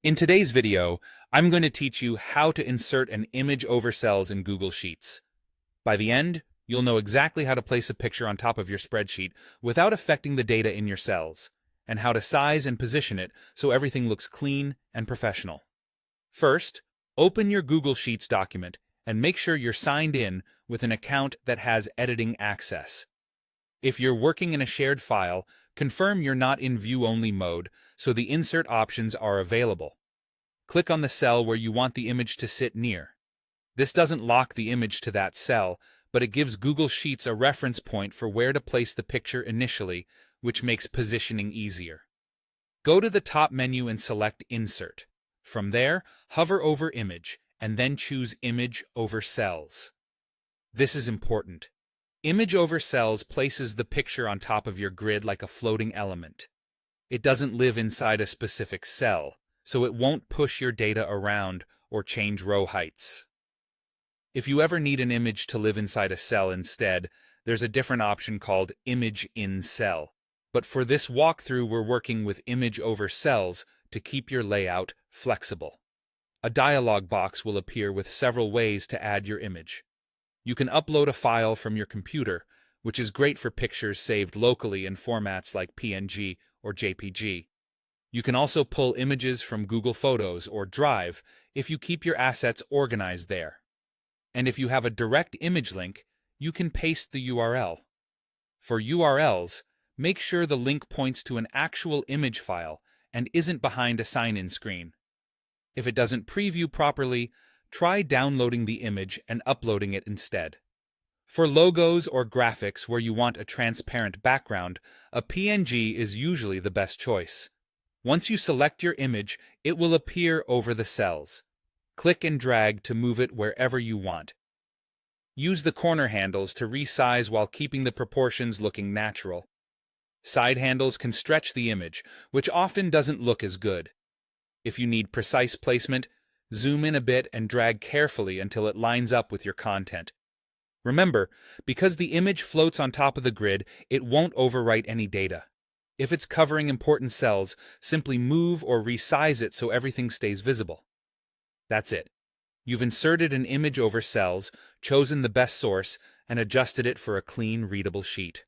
In today's video, I'm going to teach you how to insert an image over cells in Google Sheets. By the end, you'll know exactly how to place a picture on top of your spreadsheet without affecting the data in your cells, and how to size and position it so everything looks clean and professional. First, open your Google Sheets document and make sure you're signed in with an account that has editing access. If you're working in a shared file, confirm you're not in view-only mode so the insert options are available. Click on the cell where you want the image to sit near. This doesn't lock the image to that cell, but it gives Google Sheets a reference point for where to place the picture initially, which makes positioning easier. Go to the top menu and select Insert. From there, hover over Image, and then choose Image over Cells. This is important. Image over Cells places the picture on top of your grid like a floating element. It doesn't live inside a specific cell, so it won't push your data around or change row heights. If you ever need an image to live inside a cell instead, there's a different option called Image in Cell. But for this walkthrough, we're working with Image over Cells to keep your layout flexible. A dialog box will appear with several ways to add your image. You can upload a file from your computer, which is great for pictures saved locally in formats like PNG or JPG. You can also pull images from Google Photos or Drive if you keep your assets organized there. And if you have a direct image link, you can paste the URL. For URLs, make sure the link points to an actual image file and isn't behind a sign-in screen. If it doesn't preview properly, try downloading the image and uploading it instead. For logos or graphics where you want a transparent background, a PNG is usually the best choice. Once you select your image, it will appear over the cells. Click and drag to move it wherever you want. Use the corner handles to resize while keeping the proportions looking natural. Side handles can stretch the image, which often doesn't look as good. If you need precise placement, zoom in a bit and drag carefully until it lines up with your content. Remember, because the image floats on top of the grid, it won't overwrite any data. If it's covering important cells, simply move or resize it so everything stays visible. That's it. You've inserted an image over cells, chosen the best source, and adjusted it for a clean, readable sheet.